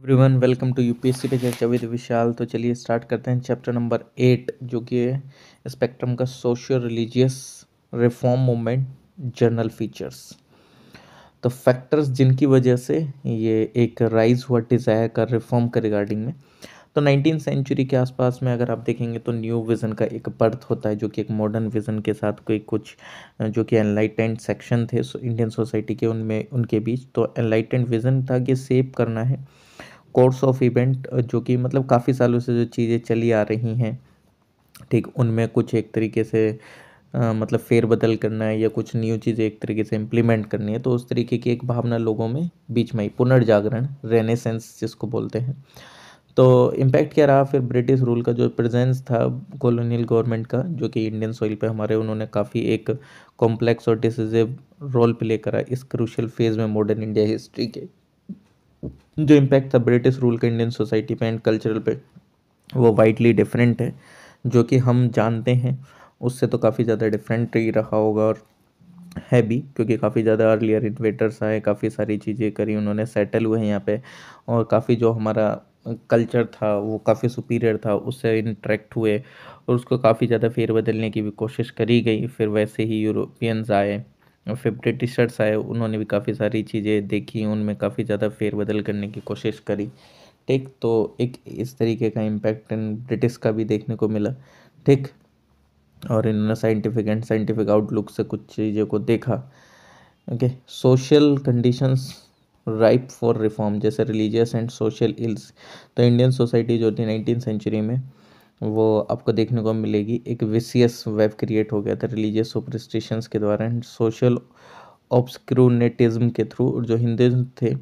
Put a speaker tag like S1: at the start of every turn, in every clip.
S1: Everyone welcome to UPSC पे चर्चा with विशाल। तो चलिए स्टार्ट करते हैं चैप्टर नंबर 8 जो कि है स्पेक्ट्रम का socio religious reform movement journal features. तो फैक्टर्स जिनकी वजह से ये एक राइज हुआ डिज़ायर का रिफॉर्म के रिगार्डिंग में। तो 19 सेंचुरी के आसपास में अगर आप देखेंगे तो न्यू विज़न का एक बर्थ होता है जो कि एक मॉडर्न विज़न के साथ कोई कुछ जो कि एनलाइटेंड सेक्शन थे इंडियन सोसाइटी के उनमें उनके बीच। तो एनलाइटेंड विज़न था कि सेव करना है कोर्स ऑफ इवेंट जो कि मतलब काफ़ी सालों से जो चीज़ें चली आ रही हैं, ठीक, उनमें कुछ एक तरीके से मतलब फेरबदल करना है या कुछ न्यू चीज़ें एक तरीके से इम्प्लीमेंट करनी है। तो उस तरीके की एक भावना लोगों में बीच में ही पुनर्जागरण रेनेसेंस जिसको बोलते हैं। तो इम्पैक्ट क्या रहा फिर ब्रिटिश रूल का जो प्रेजेंस था कॉलोनियल गवर्नमेंट का जो कि इंडियन सॉइल पे हमारे, उन्होंने काफ़ी एक कॉम्प्लेक्स और डिसिसिव रोल प्ले करा इस क्रूशियल फेज में मॉडर्न इंडिया हिस्ट्री के। जो इम्पैक्ट था ब्रिटिश रूल का इंडियन सोसाइटी पे एंड कल्चरल पे वो वाइडली डिफरेंट है, जो कि हम जानते हैं उससे तो काफ़ी ज़्यादा डिफरेंट ही रहा होगा और है भी, क्योंकि काफ़ी ज़्यादा अर्लियर इन्वेटर्स आए, काफ़ी सारी चीज़ें करी, उन्होंने सेटल हुए हैं यहाँ पे और काफ़ी जो हमारा कल्चर था वो काफ़ी सुपीरियर था, उससे इंटरेक्ट हुए और उसको काफ़ी ज़्यादा फेर बदलने की भी कोशिश करी गई। फिर वैसे ही यूरोपियंस आए और फिर ब्रिटिशर्स आए, उन्होंने भी काफ़ी सारी चीज़ें देखी, उनमें काफ़ी ज़्यादा फेरबदल करने की कोशिश करी। ठीक, तो एक इस तरीके का इम्पैक्ट ब्रिटिश का भी देखने को मिला। ठीक, और इन्होंने साइंटिफिक आउटलुक से कुछ चीज़ों को देखा। Okay, social conditions ripe for reform जैसे रिलीजियस एंड सोशल इल्स। तो इंडियन सोसाइटी जो थी 19 सेंचुरी में वो आपको देखने को मिलेगी एक विसियस वेब क्रिएट हो गया था रिलीजियस सुपरस्टिशंस के द्वारा एंड सोशल ऑब्सक्रूनेटिज्म के थ्रू। जो हिंदुज़म थे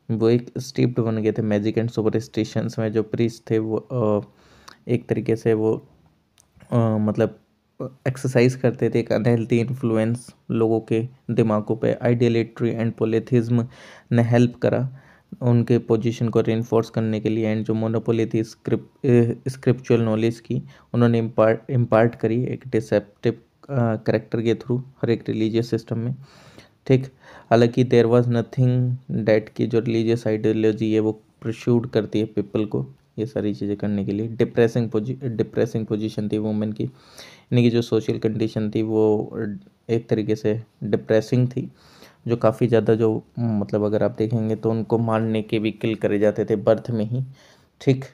S1: वो एक स्टीप्ड बन गए थे मैजिक एंड सुपरस्टिशंस में। जो प्रीस्ट थे वो एक तरीके से वो मतलब एक्सरसाइज करते थे एक अनहेल्थी इन्फ्लुएंस लोगों के दिमागों पे। आइडियलेट्री एंड पोलिथिज्म ने हेल्प करा उनके पोजीशन को रेनफोर्स करने के लिए एंड जो मोनोपोली थी स्क्रिप्चुअल नॉलेज की उन्होंने इम्पार्ट करी एक डिसेप्टिव करेक्टर के थ्रू हर एक रिलीजियस सिस्टम में। ठीक, हालांकि देर वाज नथिंग डैट की जो रिलीजियस आइडियोलॉजी है वो प्रश्यूड करती है पीपल को ये सारी चीज़ें करने के लिए। डिप्रेसिंग पोजीशन थी वुमेन की, यानी कि जो सोशल कंडीशन थी वो एक तरीके से डिप्रेसिंग थी, जो काफ़ी ज़्यादा जो मतलब अगर आप देखेंगे तो उनको मारने के भी किल करे जाते थे बर्थ में ही। ठीक,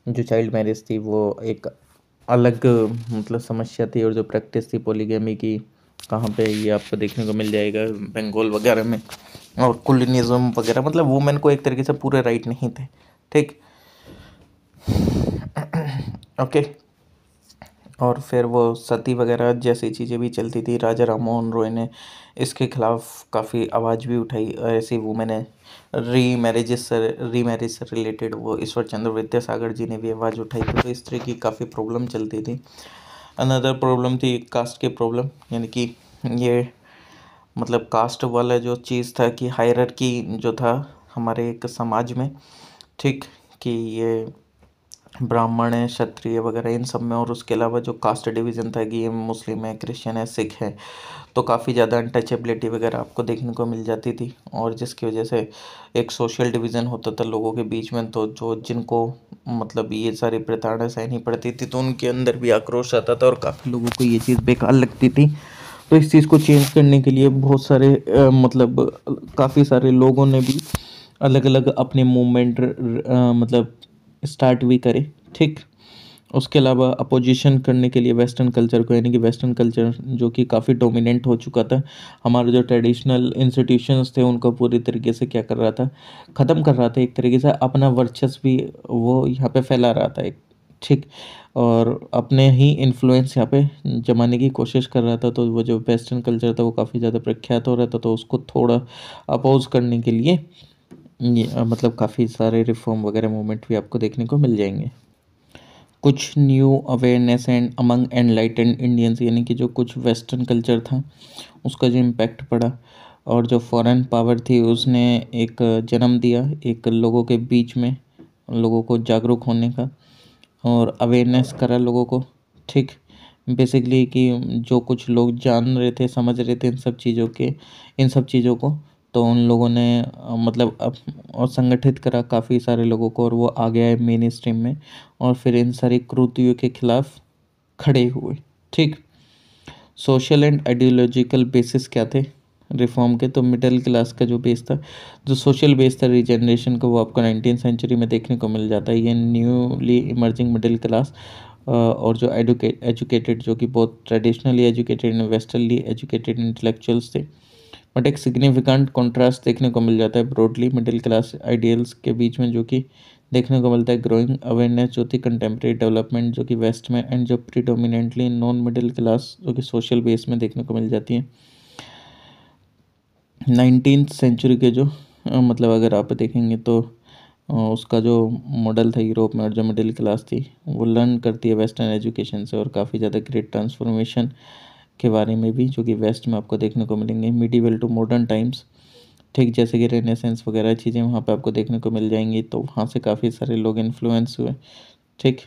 S1: जो चाइल्ड मैरिज थी वो एक अलग मतलब समस्या थी और जो प्रैक्टिस थी पॉलीगैमी की कहाँ पे ये आपको देखने को मिल जाएगा बंगाल वगैरह में। और कुलिनिज्म वगैरह मतलब वुमेन को एक तरीके से पूरे राइट नहीं थे। ठीक, ओके, और फिर वो सती वगैरह जैसी चीज़ें भी चलती थी। राजा राम मोहन रॉय ने इसके खिलाफ काफ़ी आवाज़ भी उठाई और ऐसी वुमेन है रीमैरिज से रिलेटेड वो ईश्वर चंद्र विद्यासागर जी ने भी आवाज़ उठाई थी। तो इस तरह की काफ़ी प्रॉब्लम चलती थी। अनदर प्रॉब्लम थी कास्ट की प्रॉब्लम, यानी कि ये मतलब कास्ट वाला जो चीज़ था कि हायरार्की जो था हमारे एक समाज में। ठीक, कि ये ब्राह्मण है, क्षत्रिय वगैरह इन सब में, और उसके अलावा जो कास्ट डिवीज़न था कि ये मुस्लिम है, क्रिश्चियन है, सिख है, तो काफ़ी ज़्यादा अनटचेबिलिटी वगैरह आपको देखने को मिल जाती थी और जिसकी वजह से एक सोशल डिवीज़न होता था लोगों के बीच में। तो जो जिनको मतलब ये सारी प्रताड़ना सहनी पड़ती थी तो उनके अंदर भी आक्रोश आता था और काफ़ी लोगों को ये चीज़ बेकार लगती थी। तो इस चीज़ को चेंज करने के लिए बहुत सारे मतलब काफ़ी सारे लोगों ने भी अलग अलग अपने मूवमेंट मतलब स्टार्ट भी करे। ठीक, उसके अलावा अपोजिशन करने के लिए वेस्टर्न कल्चर को, यानी कि वेस्टर्न कल्चर जो कि काफ़ी डोमिनेंट हो चुका था, हमारे जो ट्रेडिशनल इंस्टीट्यूशंस थे उनको पूरी तरीके से क्या कर रहा था, ख़त्म कर रहा था, एक तरीके से अपना वर्चस्व भी वो यहाँ पे फैला रहा था एक। ठीक, और अपने ही इन्फ्लुएंस यहाँ पे जमाने की कोशिश कर रहा था। तो वो जो वेस्टर्न कल्चर था वो काफ़ी ज़्यादा प्रख्यात हो रहा था, तो उसको थोड़ा अपोज करने के लिए ये मतलब काफ़ी सारे रिफॉर्म वगैरह मूवमेंट भी आपको देखने को मिल जाएंगे। कुछ new awareness and among enlightened Indians, यानी कि जो कुछ वेस्टर्न कल्चर था उसका जो इम्पैक्ट पड़ा और जो फॉरेन पावर थी उसने एक जन्म दिया एक लोगों के बीच में, लोगों को जागरूक होने का और अवेयरनेस करा लोगों को। ठीक, बेसिकली कि जो कुछ लोग जान रहे थे, समझ रहे थे इन सब चीज़ों को, तो उन लोगों ने मतलब अब और संगठित करा काफ़ी सारे लोगों को, और वो आ गया है मेन स्ट्रीम में, और फिर इन सारी क्रूतियों के खिलाफ खड़े हुए। ठीक। सोशल एंड आइडियोलॉजिकल बेसिस क्या थे रिफॉर्म के? तो मिडिल क्लास का जो बेस था, जो सोशल बेस था रिजनरेशन का, वो आपको 19th सेंचुरी में देखने को मिल जाता है। ये न्यूली इमर्जिंग मिडिल क्लास और जो एजुकेटेड, जो कि बहुत traditionally educated and westerly educated intellectuals थे। बट एक सिग्निफिकेंट कॉन्ट्रास्ट देखने को मिल जाता है ब्रॉडली मिडिल क्लास आइडियल्स के बीच में, जो कि देखने को मिलता है ग्रोइंग अवेयरनेस जो थी कंटेम्प्रेरी डेवलपमेंट जो कि वेस्ट में, एंड जो प्रीडोमिनेंटली नॉन मिडिल क्लास जो कि सोशल बेस में देखने को मिल जाती है। 19th सेंचुरी के जो मतलब अगर आप देखेंगे तो उसका जो मॉडल था यूरोप में, और जो मिडिल क्लास थी वो लर्न करती है वेस्टर्न एजुकेशन से, और काफ़ी ज़्यादा ग्रेट ट्रांसफॉर्मेशन के बारे में भी जो कि वेस्ट में आपको देखने को मिलेंगे, मिडीवल टू मॉडर्न टाइम्स। ठीक, जैसे कि रेनेसेंस वगैरह चीज़ें वहाँ पे आपको देखने को मिल जाएंगी, तो वहाँ से काफ़ी सारे लोग इन्फ्लुएंस हुए। ठीक।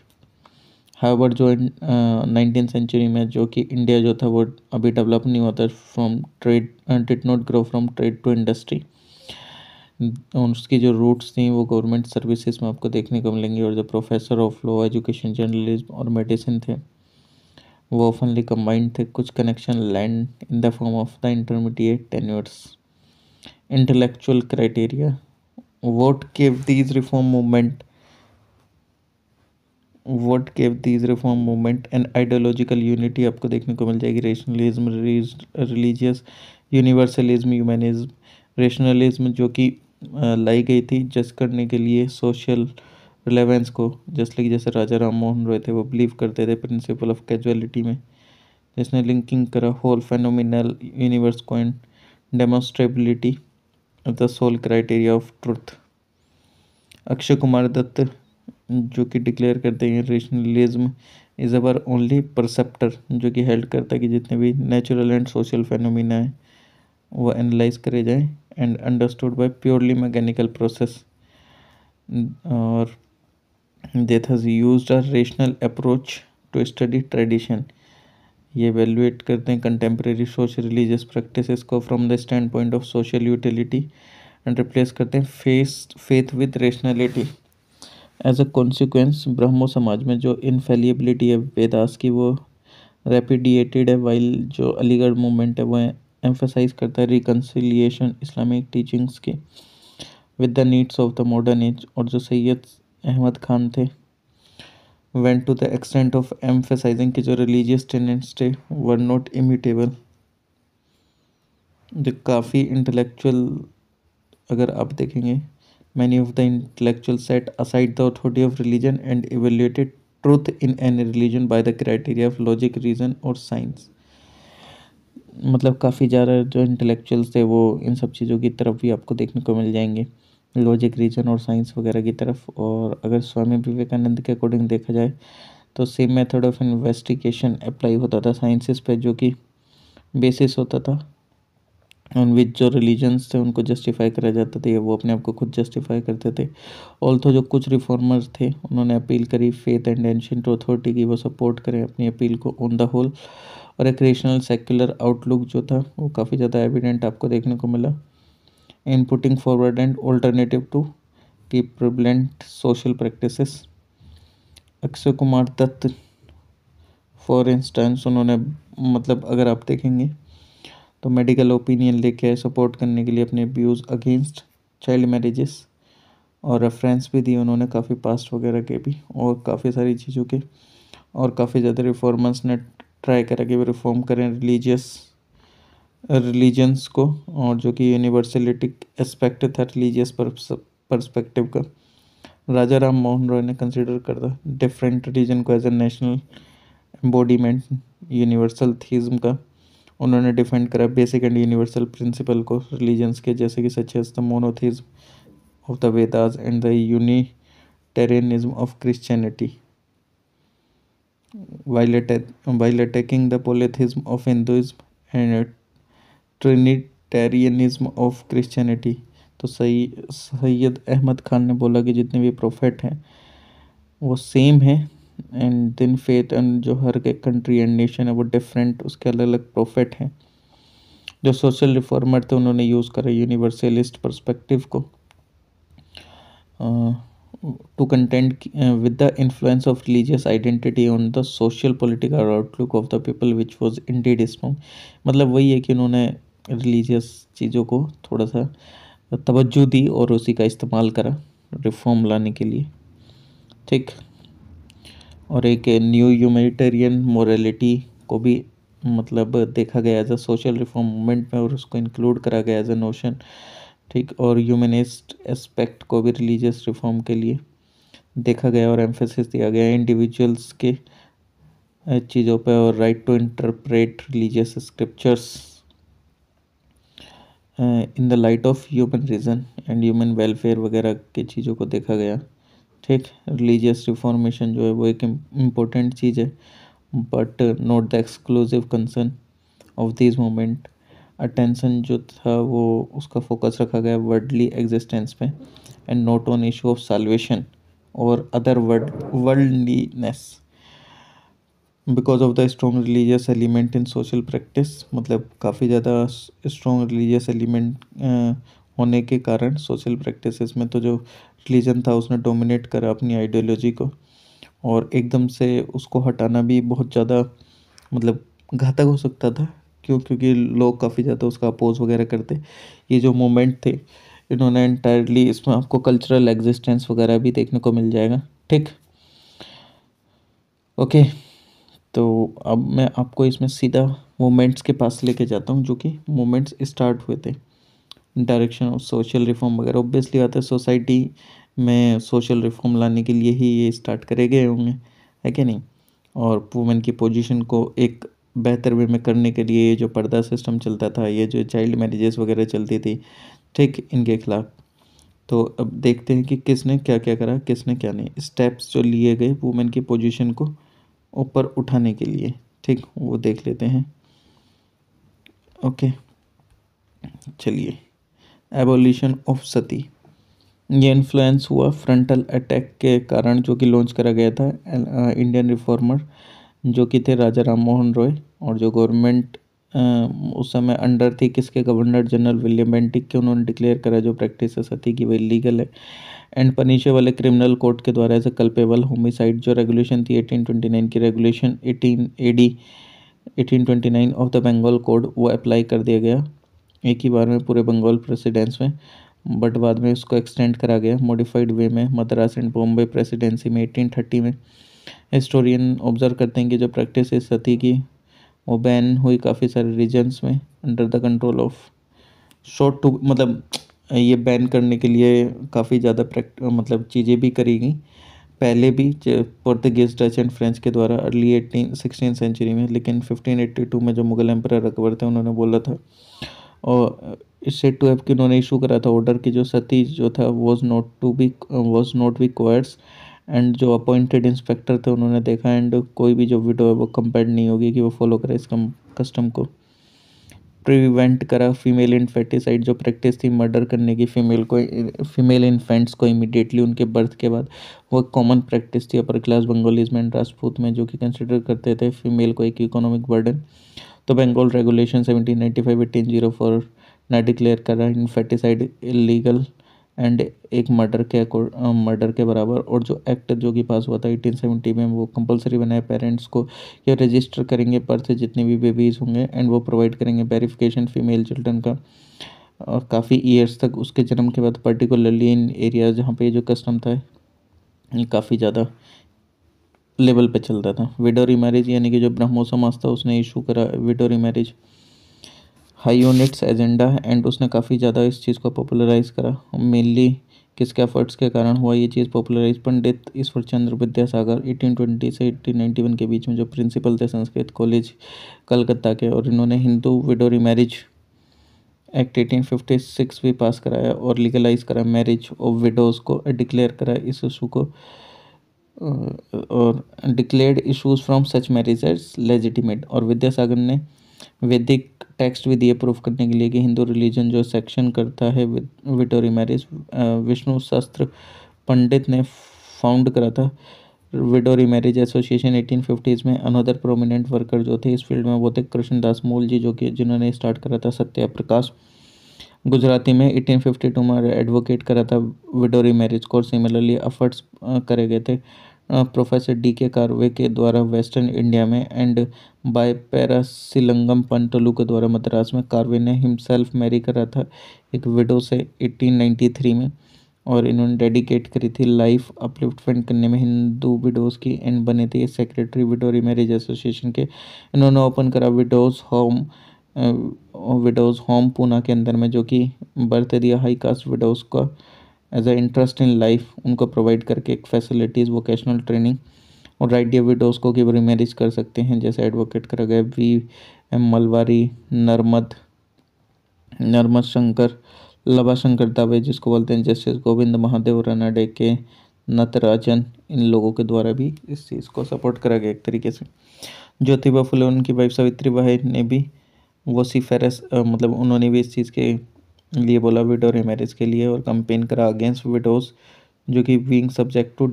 S1: हार्वर्ड जो 19th सेंचुरी में जो कि इंडिया जो था वो अभी डेवलप नहीं होता, from trade did not grow from trade to industry. उसकी जो रूट्स थी वो गवर्नमेंट सर्विसेज में आपको देखने को मिलेंगी, और जो professor of law, education, journalism और मेडिसिन थे वो ऑफनली कंबाइंड थे। कुछ connection land in the form of the intermediate tenures. Intellectual criteria, what gave these reform movement what gave these reform movement and ideological unity आपको देखने को मिल जाएगी। Rationalism, religious universalism, humanism. Rationalism जो कि लाई गई थी जज करने के लिए सोशल रिलेवेंस को, जैसे राजा राम मोहन रॉय थे वो बिलीव करते थे प्रिंसिपल ऑफ कैजुअलिटी में, जिसने लिंकिंग करा होल फेनोमिनल यूनिवर्स को and demonstrability the sole criteria of truth. Akshay Kumar Dutt जो कि डिक्लेयर करते हैं rationalism is our only perceptor, जो कि हेल्ड करता है कि जितने भी नेचुरल एंड सोशल फेनोमिना है वो एनालाइज करे जाए and understood by purely mechanical process, और that has used a rational approach to study tradition. ये एवेल्युएट करते हैं कंटेम्प्रेरी सोशल रिलीजियस प्रैक्टिसेस को from the stand point of social utility, and replace करते हैं faith with rationality. As a consequence Brahmo Samaj में जो इनफेलिबिलिटी है वेदास की वो रेपिडिएटेड है, वाइल जो अलीगढ़ मूवमेंट है वो एम्फेसाइज करता है रिकन्सिलिएशन इस्लामिक टीचिंग्स की with the needs of the modern age. और जो सैयद अहमद खान थे went to the extent of emphasising कि जो रिलीजियस टेनेंट्स थे वर नॉट इम्यूटेबल। जो काफ़ी इंटेलेक्चुअल अगर आप देखेंगे, many of the intellectuals set aside the authority of religion and evaluated truth in any religion by the criteria of logic, reason और science। मतलब काफ़ी ज़्यादा जो इंटेलेक्चुअल्स थे वो इन सब चीज़ों की तरफ भी आपको देखने को मिल जाएंगे, लॉजिक, रीजन और साइंस वगैरह की तरफ। और अगर स्वामी विवेकानंद के अकॉर्डिंग देखा जाए तो same method of investigation apply होता था साइंसिस पे, जो कि बेसिस होता था ऑन विच जो रिलीजन्स थे उनको जस्टिफाई करा जाता था, या वो अपने आप को खुद जस्टिफाई करते थे। ऑल्थो जो कुछ रिफॉर्मर्स थे उन्होंने अपील करी फेथ एंड एंशिएंट अथॉरिटी की वो सपोर्ट करें अपनी अपील को ऑन द होल, और एक रेशनल सेक्युलर आउटलुक जो था वो काफ़ी ज़्यादा एविडेंट आपको देखने को मिला in putting forward and alternative to की prevalent social practices. Akshay Kumar Dutt for instance उन्होंने मतलब अगर आप देखेंगे तो मेडिकल ओपिनियन लेके आए सपोर्ट करने के लिए अपने व्यूज़ अगेंस्ट चाइल्ड मैरिजेस, और रेफरेंस भी दिए उन्होंने काफ़ी पास्ट वगैरह के भी और काफ़ी सारी चीज़ों के। और काफ़ी ज़्यादा रिफॉर्मर्स ने ट्राई करा कि वो रिफॉर्म करें रिलीजन्स को, और जो कि यूनिवर्सलिटिक एस्पेक्ट था रिलीजियस पर्सपेक्टिव का। राजा राम मोहन रॉय ने कंसिडर करता डिफरेंट रिलीजन को as a national embodiment universal theism का। उन्होंने डिफेंड करा बेसिक एंड यूनिवर्सल प्रिंसिपल को रिलीजन्स के, जैसे कि such as the monotheism of the Vedas and the unitarianism of Christianity, while attacking the polytheism of Hinduism and trinitarianism of Christianity. तो सैयद अहमद खान ने बोला कि जितने भी प्रोफेट हैं वो सेम है, एंड दिन फेथ एंड जो हर एक कंट्री एंड नेशन है वो डिफरेंट, उसके अलग अलग प्रोफेट हैं। जो सोशल रिफॉर्मर थे उन्होंने यूज़ करा यूनिवर्सलिस्ट पर्सपेक्टिव को to contend with the influence of religious identity on the social political outlook of the people which was indeed strong। मतलब वही है कि उन्होंने रिलीजियस चीज़ों को थोड़ा सा तवज्जो दी और उसी का इस्तेमाल करा रिफॉर्म लाने के लिए, ठीक। और एक न्यू ह्यूमैनिटेरियन मोरालिटी को भी मतलब देखा गया as a social reform movement में और उसको इंक्लूड करा गया एज अ नोशन, ठीक। और ह्यूमनिस्ट एस्पेक्ट को भी रिलीजियस रिफॉर्म के लिए देखा गया और एम्फेसिस दिया गया इंडिविजुअल्स के चीज़ों पे और right to interpret religious scriptures in the light of human reason and human welfare वगैरह की चीज़ों को देखा गया, ठीक। रिलीजियस रिफॉर्मेशन जो है वो एक इम्पोर्टेंट चीज़ है but not the exclusive concern of this moment. Attention जो था वो उसका फोकस रखा गया वर्ल्डली एग्जिस्टेंस पे and not on issue of salvation और other worldliness because of the strong religious element in social practice. मतलब काफ़ी ज़्यादा स्ट्रॉन्ग रिलीजियस एलिमेंट होने के कारण सोशल प्रैक्टिसेस में तो जो रिलीजन था उसने डोमिनेट करा अपनी आइडियोलॉजी को और एकदम से उसको हटाना भी बहुत ज़्यादा मतलब घातक हो सकता था। क्यों? क्योंकि लोग काफ़ी ज़्यादा उसका अपोज वगैरह करते। ये जो मूवमेंट थे इन्होंने एंटायरली इसमें आपको कल्चरल एग्जिस्टेंस वगैरह भी देखने को मिल जाएगा, ठीक। ओके, तो अब मैं आपको इसमें सीधा मूवमेंट्स के पास लेके जाता हूँ जो कि मूवमेंट्स स्टार्ट हुए थे डायरेक्शन ऑफ सोशल रिफॉर्म वगैरह। ऑब्वियसली बात है सोसाइटी में सोशल रिफॉर्म लाने के लिए ही ये स्टार्ट करे गए होंगे, है कि नहीं। और वुमेन की पोजीशन को एक बेहतर वे में करने के लिए ये जो पर्दा सिस्टम चलता था, ये जो चाइल्ड मैरिजेस वगैरह चलती थी, ठीक, इनके खिलाफ। तो अब देखते हैं कि किसने क्या क्या करा, किसने क्या नहीं, स्टेप्स जो लिए गए वुमेन की पोजीशन को ऊपर उठाने के लिए, ठीक, वो देख लेते हैं। ओके, चलिए। एबोलिशन ऑफ सती, ये इन्फ्लुएंस हुआ फ्रंटल अटैक के कारण जो कि लॉन्च करा गया था इंडियन रिफॉर्मर जो कि थे राजा राम मोहन रॉय और जो गवर्नमेंट उस समय अंडर थी किसके, गवर्नर जनरल विलियम बेंटिक के। उन्होंने डिक्लेयर करा जो प्रैक्टिस है सती की वो इलीगल है एंड पनिशेबल है क्रिमिनल कोड के द्वारा एज ए कल्पेबल होमिसाइड। जो रेगुलेशन थी 1829 की regulation 18 AD 1829 of the Bengal code वो अप्लाई कर दिया गया एक ही बार में पूरे बंगाल प्रेसिडेंस में, बट बाद में उसको एक्सटेंड करा गया मॉडिफाइड वे में मद्रास एंड बॉम्बे प्रेसिडेंसी में 1830 में। हिस्टोरियन ऑब्जर्व करते हैं कि जो प्रैक्टिस है सती की वो बैन हुई काफ़ी सारे रीजन्स में under the control of short to, मतलब ये बैन करने के लिए काफ़ी ज़्यादा मतलब चीज़ें भी करी गई पहले भी पोर्तुगीज डच एंड फ्रेंच के द्वारा अर्ली 16 सेंचुरी में। लेकिन 1582 में जो मुगल एम्पर अकबर थे उन्होंने बोला था और इससे टू एफ की उन्होंने इशू करा था ऑर्डर की जो सती जो था was not be course and जो अपॉइंटेड इंस्पेक्टर थे उन्होंने देखा एंड कोई भी जो विडो है वो कंपेल्ड नहीं होगी कि वो फॉलो करे इस कस्टम को। प्रिवेंट करा फीमेल इन्फेटिसाइड जो प्रैक्टिस थी मर्डर करने की फीमेल इन्फेंट्स को इमीडिएटली उनके बर्थ के बाद, वो एक कॉमन प्रैक्टिस थी अपर क्लास बंगालीज में एंड राजपूत में जो कि कंसिडर करते थे फीमेल को एक इकोनॉमिक बर्डन। तो बंगाल रेगुलेशन 1795-1804 ने डिक्लेयर करा इन्फेटिसाइड इलीगल एंड एक मर्डर के बराबर। और जो एक्ट जो कि पास हुआ था 1870 में वो कंपलसरी बनाया पेरेंट्स को ये रजिस्टर करेंगे बर्थ से जितने भी बेबीज़ होंगे एंड वो प्रोवाइड करेंगे वेरिफिकेशन फीमेल चिल्ड्रन का। और काफ़ी ईयर्स तक उसके जन्म के बाद पर्टिकुलरली इन एरियाज जहाँ पे ये जो कस्टम था ये काफ़ी ज़्यादा लेवल पे चलता था। विडो रीमैरिज यानी कि जो ब्रह्मो समाज था उसने इशू करा window remarriage high units agenda and उसने काफ़ी ज़्यादा इस चीज़ को पॉपुलराइज करा। मेनली किसके एफर्ट्स के कारण हुआ ये चीज़ पॉपुलराइज, पंडित ईश्वर चंद्र विद्यासागर 1820 से 1891 के बीच में जो प्रिंसिपल थे संस्कृत कॉलेज कलकत्ता के, और इन्होंने हिंदू विडो रीमैरिज एक्ट 1856 भी पास कराया और लीगलाइज करा मैरिज ऑफ विडोज़ को, डिक्लेयर करा इस इशू को और declared issues from such marriage as legitimate. और विद्यासागर ने वैदिक टेक्स्ट भी दिए प्रूफ करने के लिए कि हिंदू रिलीजन जो सेक्शन करता है विडो रीमैरिज। विष्णु शास्त्र पंडित ने फाउंड करा था विडो रीमैरिज एसोसिएशन 1850s में अनदर प्रोमिनेंट वर्कर जो थे इस फील्ड में वो थे कृष्णदास मूल जी, जो कि जिन्होंने स्टार्ट करा था सत्याप्रकाश गुजराती में 1852 में एडवोकेट करा था विडो रीमैरिज को। सिमिलरली एफर्ट्स करे गए थे प्रोफेसर डी के कार्वे के द्वारा वेस्टर्न इंडिया में एंड बाय पैरासिलंगम पंतलू के द्वारा मद्रास में। कार्वे ने हिमसेल्फ मैरी करा था एक विडो से 1893 में, और इन्होंने डेडिकेट करी थी लाइफ अपलिफ्टमेंट करने में हिंदू विडोज़ की, एंड बने थे सेक्रेटरी विडो रीमैरिज एसोसिएशन के। इन्होंने ओपन करा विडोज़ होम पूना के अंदर में, जो कि बर्थ दिया हाई कास्ट विडोज़ का as a interest in life उनको प्रोवाइड करके एक फैसिलिटीज़ वोकेशनल ट्रेनिंग, और राइट दिया विडोज़ को कि वो रीमैरिज कर सकते हैं, जैसे एडवोकेट करा गया V.M. मलवारी, नर्मद शंकर, लवा शंकर दावे जिसको बोलते हैं, जस्टिस गोविंद महादेव रानडे के, नटराजन, इन लोगों के द्वारा भी इस चीज़ को सपोर्ट करा गया एक तरीके से। ज्योतिबा फुले उनकी वाइफ सावित्री बाई ने भी वोसिफेरस मतलब उन्होंने भी इस चीज़ के लिए बोला विडो रीमैरिज के लिए, और कंपेन करा अगेंस्ट विडोज जो कि being subject to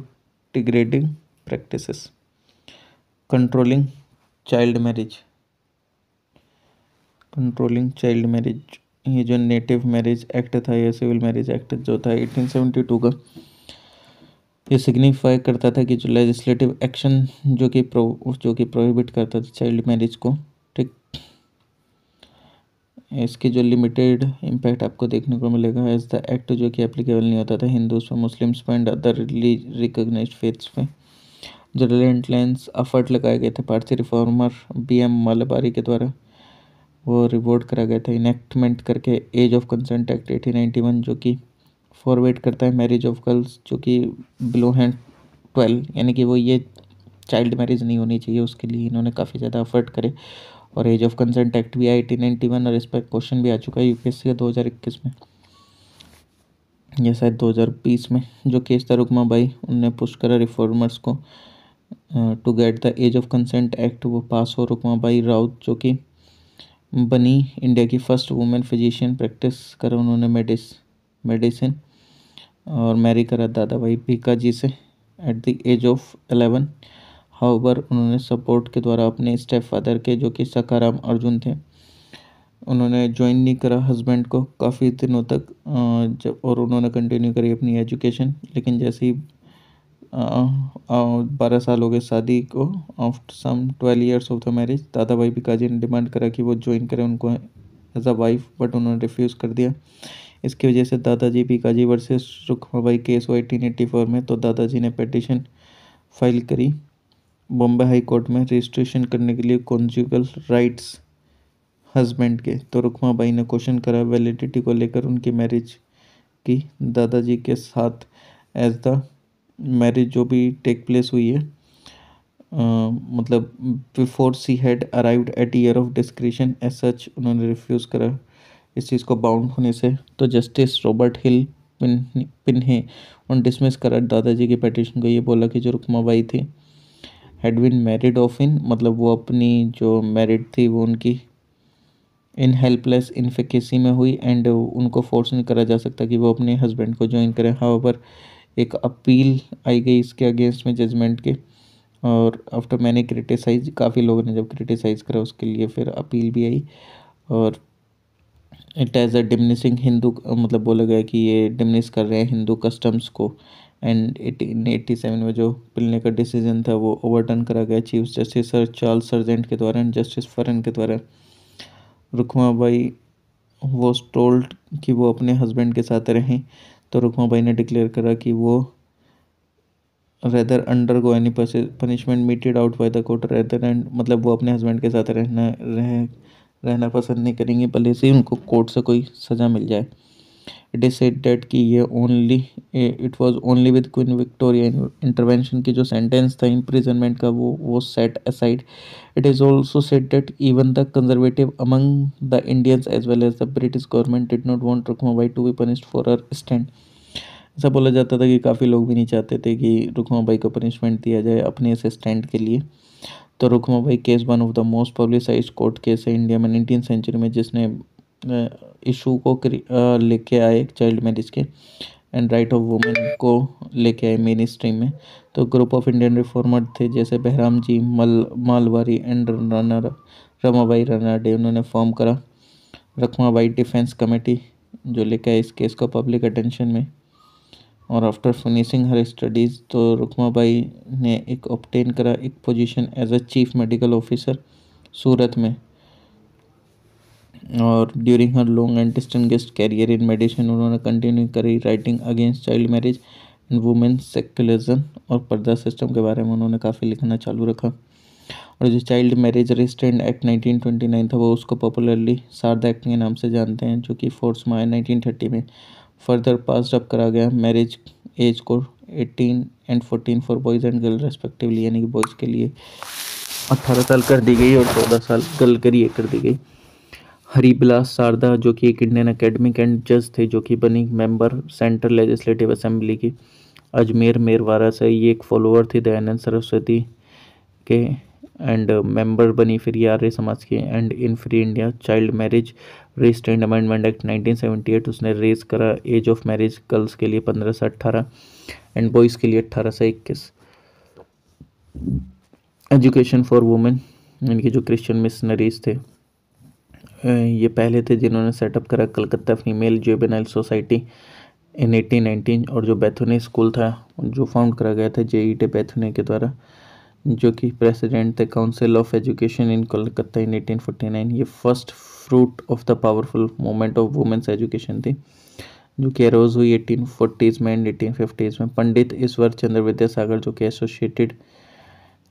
S1: degrading practices. Controlling child marriage, ये जो नेटिव मैरिज एक्ट था या सिविल मैरिज एक्ट जो था 1872 का, ये सिग्निफाई करता था कि जो लेजिस्लेटिव एक्शन जो कि प्रोहिबिट करता था चाइल्ड मैरिज को, ठीक। इसकी जो लिमिटेड इम्पैक्ट आपको देखने को मिलेगा एज द एक्ट, जो कि एप्लीकेबल नहीं होता था हिंदूज पे, मुस्लिम्स पे एंड अदर रिकॉग्नाइज्ड फेथ्स पे। जो रिलेंटलेस एफर्ट लगाए गए थे पारसी रिफॉर्मर B.M. मलबारी के द्वारा, वो रिवोर्ट करा गया था इनेक्टमेंट करके एज ऑफ कंसेंट एक्ट 1891, जो कि फॉरवर्ड करता है मैरिज ऑफ गर्ल्स जो कि बिलो हैं 12, यानी कि वो ये चाइल्ड मैरिज नहीं होनी चाहिए, उसके लिए इन्होंने काफ़ी ज़्यादा एफर्ट करे। और एज ऑफ कंसेंट एक्ट भी आया 1891, और इस पर क्वेश्चन भी आ चुका है यूपीएससी का 2021 में या शायद 2020 में। जो केस था रुकमाबाई, उनने पुश करा रिफॉर्मर्स को to get the age of consent act, वो पास हो। रुकमाबाई राउत जो कि बनी इंडिया की फर्स्ट वुमेन फिजिशियन, प्रैक्टिस करा उन्होंने मेडिसिन, और मैरी करा दादा भाई भीकाजी से at the age of 11। However उन्होंने सपोर्ट के द्वारा अपने स्टेप फादर के जो कि सखाराम अर्जुन थे, उन्होंने ज्वाइन नहीं करा हस्बैंड को काफ़ी दिनों तक जब, और उन्होंने कंटिन्यू करी अपनी एजुकेशन। लेकिन जैसे ही 12 साल हो गए शादी को, after some 12 years of the marriage, Dada Bhai Bhikaji ने डिमांड करा कि वो ज्वाइन करें उनको एज अ वाइफ, बट उन्होंने रिफ्यूज़ कर दिया। इसकी वजह से दादाजी भिकाजी वर्सेस रुक्माबाई केस हुआ 1884 में। तो दादाजी ने पिटीशन फाइल करी बॉम्बे हाई कोर्ट में रजिस्ट्रेशन करने के लिए कॉन्जुगल राइट्स हस्बैंड के। तो रुक्माबाई ने क्वेश्चन करा वैलिडिटी को लेकर उनकी मैरिज की दादाजी के साथ, एज द मैरिज जो भी टेक प्लेस हुई है मतलब before she had arrived at year of discretion as such, उन्होंने रिफ्यूज़ करा इस चीज़ को बाउंड होने से। तो जस्टिस रॉबर्ट हिल पिन्हे उन्होंने डिसमिस करा दादाजी की पिटीशन को। ये बोला कि जो रुक्माबाई थी हैड बीन मैरिड ऑफ इन, मतलब वो अपनी जो मैरिड थी वो उनकी इन हेल्पलेस इनफेकेसी में हुई, एंड उनको फोर्स नहीं करा जा सकता कि वो अपने हस्बैंड को ज्वाइन करें। हाउएवर एक अपील आई गई इसके अगेंस्ट में जजमेंट के, और आफ्टर मैंने क्रिटिसाइज, काफ़ी लोगों ने जब क्रिटिसाइज़ करा उसके लिए फिर अपील भी आई, और it as a diminishing Hindu, मतलब बोला गया कि ये डिमिनिश कर रहे हैं हिंदू कस्टम्स को। एंड 1887 में जो पिलने का डिसीजन था वो ओवरटर्न करा गया chief justice sir Charles sergeant के द्वारा एंड जस्टिस फरन के द्वारा। रुक्माबाई वॉज टोल्ड कि वो अपने हस्बैंड के साथ रहें, तो रुक्माबाई ने डिक्लेयर करा कि वो rather undergo any punishment meted out by the court rather and, मतलब वो अपने हस्बैंड के साथ रहना पसंद नहीं करेंगे भले से उनको कोर्ट से कोई सज़ा मिल जाए। इट इज़ सेड दैट कि ये it was only with Queen Victoria intervention की जो सेंटेंस था इम्प्रिजनमेंट का वो set aside. It is also said that even the conservative among the Indians as well as the British government did not want Rukmabai to be punished for her stand. ऐसा बोला जाता था कि काफ़ी लोग भी नहीं चाहते थे कि रुक्माबाई को पनिशमेंट दिया जाए अपने इस स्टैंड के लिए। तो Rukmabai case one of the most publicised court case है इंडिया में 19th सेंचुरी में, जिसने इशू को लेके आए चाइल्ड मैरिज के। एंड राइट ऑफ वुमेन को लेके आए मेन स्ट्रीम में। तो ग्रुप ऑफ इंडियन रिफॉर्मर थे जैसे बहराम जी, मालवारी एंड रमाबाई रनाडे, उन्होंने फॉर्म करा रखमाबाई डिफेंस कमेटी, जो लेके आए इस केस को पब्लिक अटेंशन में। और आफ्टर फिनिशिंग हर स्टडीज़ तो रुकमाबाई ने एक ऑब्टेन करा एक position as a chief medical officer Surat में। और during her long and distinguished career in medicine उन्होंने कंटिन्यू करी writing against child marriage and women secularism, और पर्दा सिस्टम के बारे में उन्होंने काफ़ी लिखना चालू रखा। और जो चाइल्ड मैरिज रिस्ट्रेंट एक्ट 1929 था वो उसको पॉपुलरली शारदा एक्ट के नाम से जानते हैं, जो कि फोर्स में आया 1930 में। फर्दर पास्ड अप करा गया मैरिज एज को 18 and 14 for boys and girl respectively, यानी कि बॉयज़ के लिए 18 साल कर दी गई और 14 साल गर्ल के लिए कर दी गई। हरिबिलास शारदा जो कि एक इंडियन एकेडमिक एंड जज थे, जो कि बनी मेंबर सेंट्रल लेजिस्लेटिव असेंबली की अजमेर मेरवाड़ा से। ये एक फॉलोअर थी दयानंद सरस्वती के एंड मेंबर बनी फिर ये आर्य समाज की। And in free India child marriage restraint amendment act 1978 उसने रेज करा एज ऑफ मैरिज गर्ल्स के लिए 15 से 18 एंड बॉयज़ के लिए 18 से 21। एजुकेशन फॉर वुमेन, इनके जो क्रिश्चियन मिशनरीज थे ये पहले थे जिन्होंने सेटअप करा Calcutta female juvenile society in 1819। और जो बैथुने स्कूल था जो फाउंड करा गया था J.E.T. बैथुने के द्वारा, जो कि प्रेसिडेंट थे council of education in Kolkata in 1849। ये first fruit of the powerful movement of women's education थी, जो कि अरोज हुई 1840s में एंड 1850s में। पंडित ईश्वर चंद्र विद्यासागर जो कि एसोसिएटेड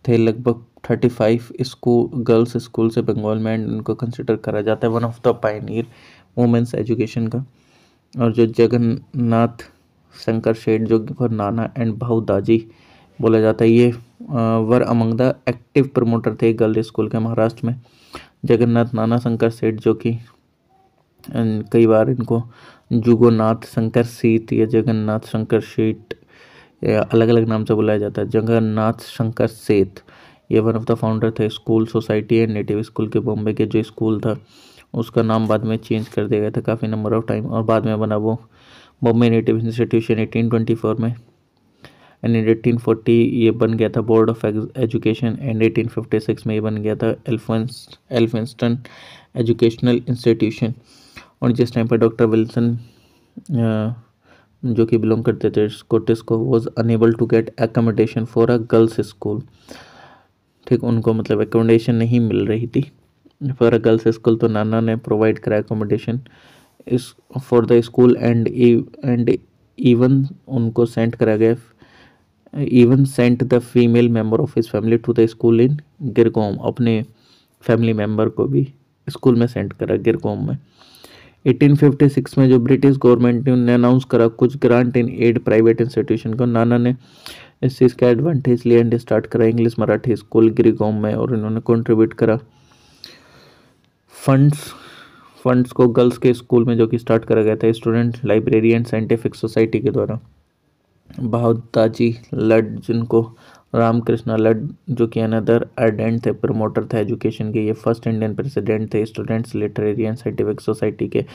S1: थे लगभग 35 स्कूल गर्ल्स स्कूल से बंगाल में, एंड उनको कंसिडर करा जाता है one of the pioneer women's education का। और जो जगन्नाथ शंकर शेठ जो कि नाना एंड भाऊ दाजी बोला जाता है, ये were among the active promoter थे गर्ल स्कूल के महाराष्ट्र में। जगन्नाथ नाना शंकर सेठ जो कि कई बार इनको जुगोनाथ शंकर सीत या जगन्नाथ शंकर शेठ अलग अलग नाम से बुलाया जाता है। जगन्नाथ शंकर सेठ ये वन ऑफ द फाउंडर थे school society and native school के। बॉम्बे के जो स्कूल था उसका नाम बाद में चेंज कर दिया गया था काफ़ी नंबर ऑफ टाइम, और बाद में बना वो बॉम्बे नेटिव इंस्टीट्यूशन 1824 में। एंड इन 1840 ये बन गया था बोर्ड ऑफ एजुकेशन, एंड 1856 में ये बन गया था एल्फिंस्टन एजुकेशनल इंस्टीट्यूशन। और जिस टाइम पर डॉक्टर विल्सन जो कि बिलोंग करते थे स्कॉटिश को was enable to get accommodation for a girls school, ठीक, उनको मतलब एकोमोडेशन नहीं मिल रही थी फॉर अ गर्ल्स स्कूल, तो नाना ने प्रोवाइड करा एकोमोडेशन इस for the school and even उनको सेंड करा गया even sent the female member of his family to the school in Girgaon, अपने फैमिली मेंबर को भी स्कूल में सेंड करा गिरगांव में। 1856 में जो ब्रिटिश गवर्नमेंट ने अनाउंस करा कुछ grant in aid private institution को, नाना ने इस चीज़ का एडवांटेज लिया एंड स्टार्ट करा इंग्लिश मराठी स्कूल गिरगांव में। और इन्होंने कंट्रीब्यूट करा फंड्स को गर्ल्स के स्कूल में, जो कि स्टार्ट करा गया था student library and scientific society के द्वारा। भावताजी लड जिनको रामकृष्णा लड जो कि अनदर अर्डेंट थे प्रमोटर थे एजुकेशन के, ये फर्स्ट इंडियन प्रेसिडेंट थे students literary and scientific society के।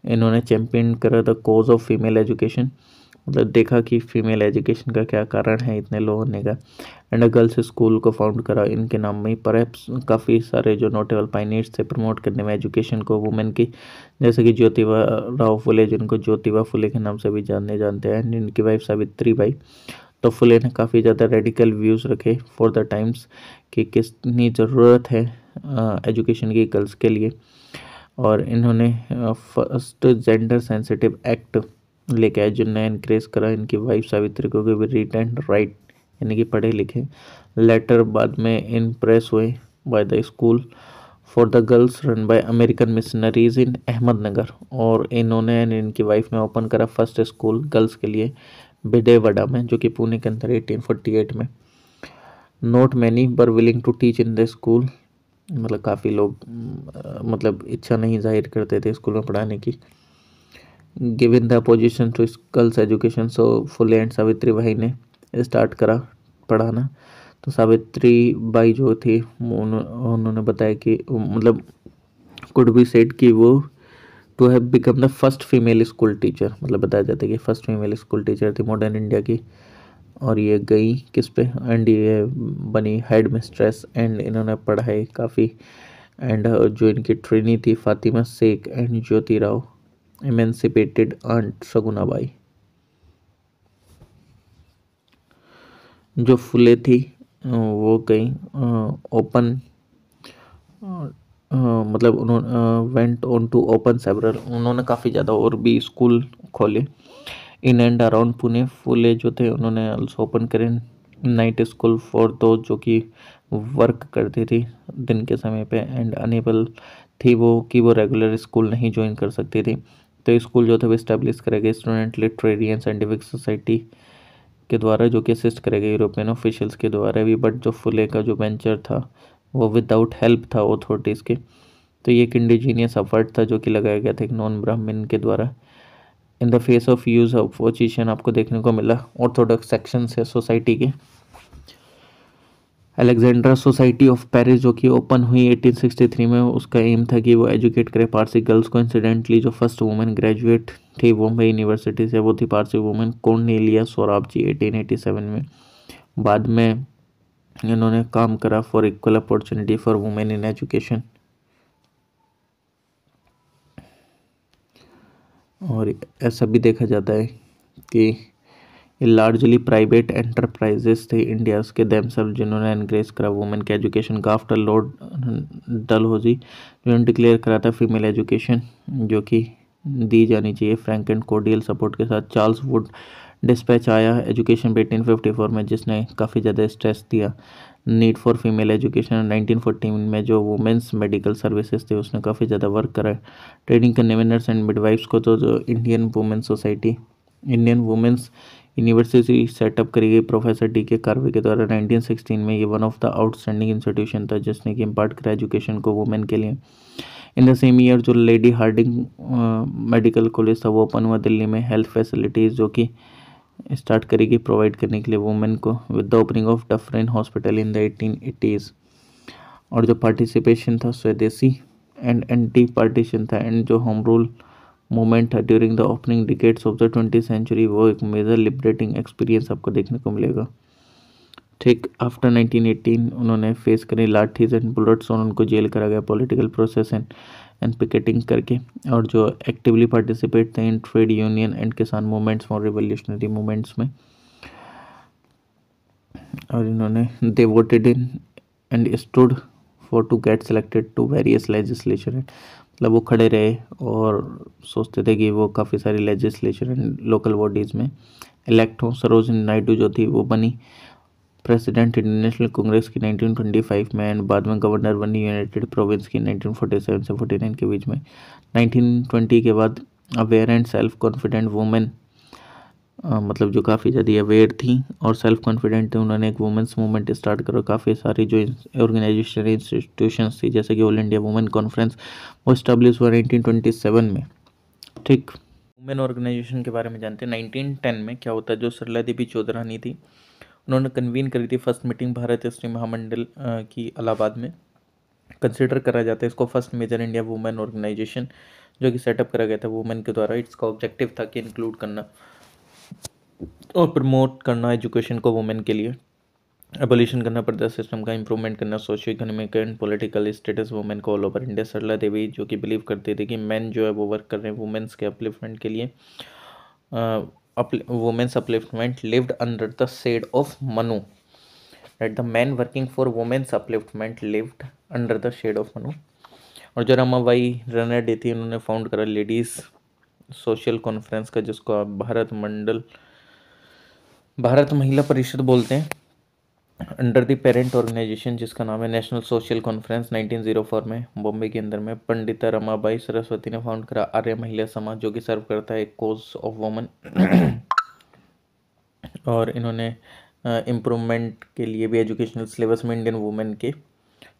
S1: इन्होंने चैंपियन करा the cause of female education, मतलब देखा कि फीमेल एजुकेशन का क्या कारण है इतने लो होने का। एंड गर्ल्स स्कूल को फाउंड करा इनके नाम में ही। परहैप्स काफ़ी सारे जो नोटेबल पायनियर्स थे प्रमोट करने में एजुकेशन को वुमेन की, जैसे कि ज्योतिबा राव फुले जिनको ज्योतिबा फुले के नाम से भी जानते हैं, एंड इनकी वाइफ सावित्री बाई। तो फुले ने काफ़ी ज़्यादा रेडिकल व्यूज़ रखे फॉर द टाइम्स कि कितनी ज़रूरत है एजुकेशन की गर्ल्स के लिए। और इन्होंने फर्स्ट जेंडर सेंसिटिव एक्ट लेके आए जिनने इनक्रेज करा इनकी वाइफ सावित्री को भी रीड एंड राइट, यानी कि पढ़े लिखे। लेटर बाद में इम्प्रेस हुए by the school for the girls run by American missionaries in Ahmednagar, और इन्होंने इनकी वाइफ ने ओपन करा फर्स्ट स्कूल गर्ल्स के लिए बिडेवाड़ा में, जो कि पुणे के अंदर 1848 में। Not many were willing to teach in the school, मतलब काफ़ी लोग मतलब इच्छा नहीं जाहिर करते थे स्कूल में पढ़ाने की। Given the opposition to girls education, so Phule and Savitri Bai ने स्टार्ट करा पढ़ाना। तो सावित्री बाई जो थी उन्होंने बताया कि मतलब कुड बी सेड कि वो to have become the first female school teacher, मतलब बताया जाता है कि फर्स्ट फीमेल स्कूल टीचर थी मॉडर्न इंडिया की। और ये गई किस पे, एंड ये बनी हेड मिस्ट्रेस, एंड इन्होंने पढ़ाई काफ़ी। एंड जो इनकी ट्रेनी थी Fatima Shaikh and Jyoti Rao, emancipated aunt Sagunabai. जो फुले थी वो गई ओपन, मतलब उन्होंने went on to open several, उन्होंने काफ़ी ज़्यादा और भी स्कूल खोले in and around Pune. Phule जो थे उन्होंने ऑल्सो ओपन करे नाइट स्कूल फॉर दो जो कि वर्क करती थी दिन के समय पे एंड अनेबल थी वो कि वो रेगुलर स्कूल नहीं ज्वाइन कर सकती थी। तो स्कूल जो थे वो इस्टेब्लिश करे गए student literary and scientific society के द्वारा, जो कि असिस्ट करे गए यूरोपियन ऑफिशियल्स के द्वारा भी। बट जो फुले का जो वेंचर था वो विदाउट हेल्प था अथॉरिटीज़ के। तो ये एक इंडिजीनियस एफर्ट था जो कि लगाया गया था एक नॉन ब्राह्मण के द्वारा। In the face of use of position आपको देखने को मिला ऑर्थोडॉक्स सेक्शन है सोसाइटी के। अलेक्जेंड्रा सोसाइटी ऑफ पेरिस जो कि ओपन हुई 1863 में, उसका एम था कि वो एजुकेट करे पारसी गर्ल्स को। इंसिडेंटली जो फर्स्ट वुमेन ग्रेजुएट थी बॉम्बे यूनिवर्सिटी से वो थी पारसी वुमेन कॉर्नेलिया सोराबजी 1887 में। बाद में इन्होंने काम करा for equal opportunity for women in education. और ऐसा भी देखा जाता है कि लार्जली प्राइवेट एंटरप्राइजेस थे इंडियाज़ के देमसेल्फ जिन्होंने एनकरेज करा वुमेन के एजुकेशन का। आफ्टर लॉर्ड डलहौजी जिन्होंने डिक्लेयर करा था फीमेल एजुकेशन जो कि दी जानी चाहिए फ्रैंक एंड कोर्डियल सपोर्ट के साथ। चार्ल्स वुड डिस्पैच आया एजुकेशन पे 1854 में जिसने काफ़ी ज़्यादा स्ट्रेस दिया नीड फॉर फीमेल एजुकेशन। 1914 में जो वुमेंस मेडिकल सर्विसेज थे उसने काफ़ी ज़्यादा वर्क करा। ट्रेनिंग करने में नर्स एंड मिडवाइफ्स को तो जो Indian women society Indian women's university setup करी गई प्रोफेसर डी के कार्वे के द्वारा 1916 में। ये one of the outstanding institution था जिसने कि इम्पार्ट करा एजुकेशन को वुमेन के लिए। इन द सेम ईयर जो लेडी हार्डिंग मेडिकल कॉलेज था वो ओपन हुआ दिल्ली में। हेल्थ फैसिलिटीज़ जो कि स्टार्ट करेगी प्रोवाइड करने के लिए वुमेन को with the opening of Dufferin hospital in the 1880s। और जो पार्टिसिपेशन था स्वदेशी एंड एंटी पार्टीशन था एंड जो होम रूल मूवमेंट था during the opening decades of the 20th century वो एक मेजर लिबरेटिंग एक्सपीरियंस आपको देखने को मिलेगा। ठीक आफ्टर 1918 उन्होंने फेस करी लाठीज एंड बुलेट्स और उनको जेल करा गया पॉलिटिकल प्रोसेस एंड पिकेटिंग करके। और जो एक्टिवली पार्टिसिपेट थे in trade union and Kisan movements और रिवोल्यूशनरी मूवमेंट्स में। और इन्होंने they voted in and stood for to get selected to various legislature, मतलब वो खड़े रहे और सोचते थे कि वो काफ़ी सारी लेजिस्लेचर एंड लोकल बॉडीज़ में इलेक्ट हों। सरोजिनी नायडू जो थी वो बनी प्रेसिडेंट इंडियन नेशनल कांग्रेस की 1925 में एंड बाद में गवर्नर बनी यूनाइटेड प्रोविंस की 1947 से 49 के बीच में। 1920 के बाद aware and self confident women, मतलब जो काफ़ी ज़्यादा अवेयर थी और सेल्फ कॉन्फिडेंट थी, उन्होंने एक वुमेंस मूवमेंट स्टार्ट करा। काफ़ी सारी जो ऑर्गेनाइजेशन इंस्टीट्यूशंस थी जैसे कि ऑल इंडिया वुमेन कॉन्फ्रेंस वो इस्टेब्लिश हुआ 1927 में। ठीक, वुमेन ऑर्गेनाइजेशन के बारे में जानते हैं। 1910 में क्या होता है, जो सरला देवी चौधरानी थी उन्होंने कन्वीन करी थी फर्स्ट मीटिंग भारत स्त्री महामंडल की इलाहाबाद में। कंसिडर करा जाता है इसको first major India women organisation जो कि सेटअप करा गया था वुमेन के द्वारा। इसका ऑब्जेक्टिव था कि इंक्लूड करना और प्रमोट करना एजुकेशन को वुमेन के लिए, एबोलिशन करना पर्दा सिस्टम का, इंप्रूवमेंट करना socio economic and political status women को ऑल ओवर इंडिया। सरला देवी जो कि बिलीव करते थे कि मैन जो है वो वर्क कर रहे हैं वुमेन्स के अपलिफ्टमेंट के लिए। Women's upliftment lived under the shade of Manu, that the men working for women's upliftment lived under the shade of Manu. और जो रमाबाई रनडे थी उन्होंने फाउंड करा लेडीज़ सोशल कॉन्फ्रेंस का जिसको आप भारत महिला परिषद बोलते हैं, अंडर द पेरेंट ऑर्गेनाइजेशन जिसका नाम है नेशनल सोशल कॉन्फ्रेंस। 1904 में बॉम्बे के अंदर में पंडिता रमाबाई सरस्वती ने फाउंड करा आर्य महिला समाज जो कि सर्व करता है कॉज ऑफ वुमन। और इन्होंने इम्प्रूवमेंट के लिए भी एजुकेशनल सिलेबस में इंडियन वुमेन के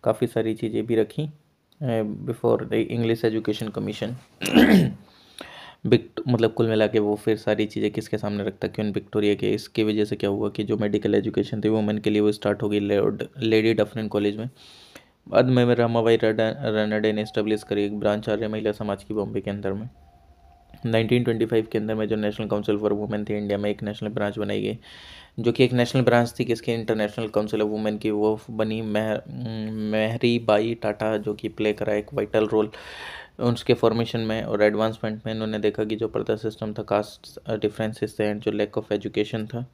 S1: काफ़ी सारी चीज़ें भी रखी before the English education commission. मतलब कुल मिला के वो फिर सारी चीज़ें किसके सामने रखता क्यों विक्टोरिया के। इसकी वजह से क्या हुआ कि जो मेडिकल एजुकेशन थी वुमेन के लिए वो स्टार्ट हो गई लेडी डफरिन कॉलेज में। बाद में रमाबाई रानडे ने इस्टेब्लिश करी एक ब्रांच आर्य महिला समाज की बॉम्बे के अंदर में। 1925 के अंदर में जो नेशनल काउंसिल फॉर वुमेन थी इंडिया में, एक नेशनल ब्रांच बनाई गई, जो कि एक नेशनल ब्रांच थी किसकी, इंटरनेशनल काउंसिल ऑफ वुमेन की। वो बनी मेहरी बाई टाटा, जो कि प्ले करा एक वाइटल रोल उसके फॉर्मेशन में और एडवांसमेंट में। इन्होंने देखा कि जो प्रथा सिस्टम था, कास्ट डिफरेंसेस थे एंड जो लैक ऑफ एजुकेशन था,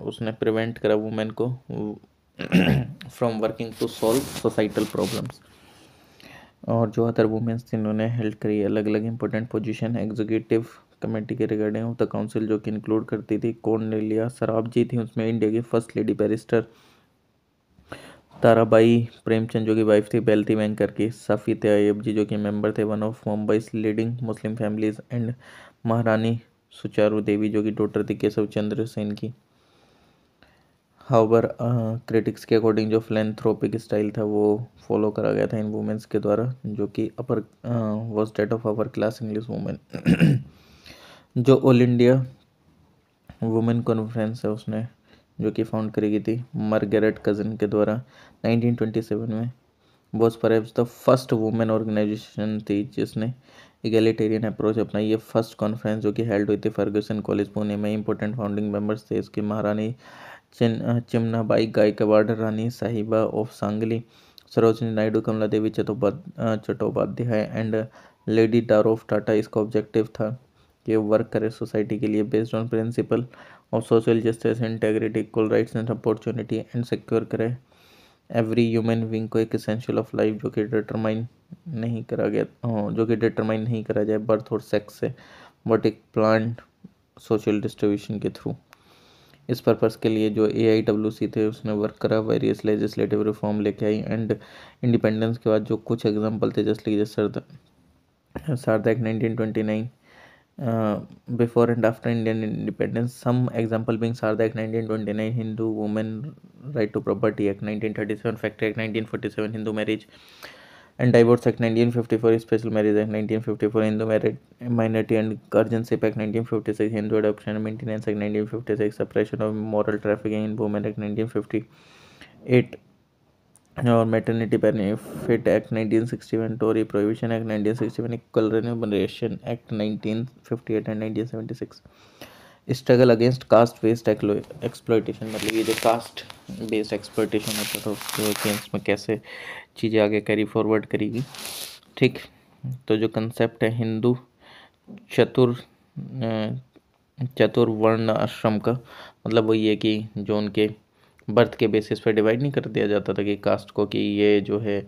S1: उसने प्रिवेंट करा वुमेन को from working to solve societal problems. और जो अदर वुमेन्स थी, इन्होंने हेल्ड करी अलग अलग इंपॉर्टेंट पोजीशन एग्जीक्यूटिव कमेटी के रिगार्डिंग ऑफ द काउंसिल, जो कि इंक्लूड करती थी कॉर्नेलिया सराबजी थी उसमें, इंडिया की first lady barrister Tarabai Premchand जो की वाइफ थी बेल्टी बैंकर की, सफ़ी तैयब जी जो कि मेंबर थे one of Mumbai leading Muslim families, and महारानी सुचारू देवी जो कि डॉटर थी केशव चंद्र सेन की। हाउवर क्रिटिक्स के अकॉर्डिंग जो फिलेंथ्रोपिक स्टाइल था वो फॉलो करा गया था इन वुमेन्स के द्वारा, जो कि upper was that of upper class English women. जो ऑल इंडिया वुमेन कॉन्फ्रेंस है उसने जो कि फाउंड करी गई थी मार्गरेट कजन के द्वारा 1927 में, was perhaps the first women organisation थी जिसने इगैलिटेरियन अप्रोच अपनाई। ये फर्स्ट कॉन्फ्रेंस जो कि हेल्ड हुई थी फर्गुसन कॉलेज पुणे में। इंपॉर्टेंट फाउंडिंग मेंबर्स थे इसके महारानी चिमनाबाई Gaikwad, Rani Sahiba of Sangli, Sarojini Naidu, Kamala Devi Chattopadhyay and lady डार ऑफ टाटा। इसका ऑब्जेक्टिव था कि वर्क करे सोसाइटी के लिए based on principle of social justice, integrity, equal rights and opportunity, and secure करे एवरी ह्यूमन बीइंग को एक एसेंशियल ऑफ लाइफ जो कि डिटरमाइन नहीं करा गया, जो कि डिटरमाइन नहीं करा जाए बर्थ और सेक्स से, बट एक प्लान्ड सोशल डिस्ट्रीब्यूशन के थ्रू। इस पर्पज़ के लिए जो AIWC थे उसने वर्क करा, वेरियस लेजिस्लेटिव रिफॉर्म लेके आई, एंड इंडिपेंडेंस के बाद जो कुछ एग्जांपल थे जैसे Sarda act 1929, before and after Indian independence, some example being Sarda act 1929, Hindu women right to property act 1937, factory act 1947, Hindu marriage and divorce act 1954, special marriage act 1954, Hindu married minority and guardianship act 1956, Hindu adoption and maintenance act 1956, suppression of moral trafficking in women act 1958, और maternity benefit act 1961, dowry prohibition act 1961, equal remuneration act 1958 and 1976, struggle against caste based exploitation, मतलब ये जो caste based exploitation होता था उसके against में कैसे चीज़ें आगे कैरी फॉरवर्ड करेगी। ठीक, तो जो कंसेप्ट है हिंदू चतुर्वर्ण आश्रम का, मतलब वो ये कि जो उनके बर्थ के बेसिस पे डिवाइड नहीं कर दिया जाता था कि कास्ट को, कि ये जो है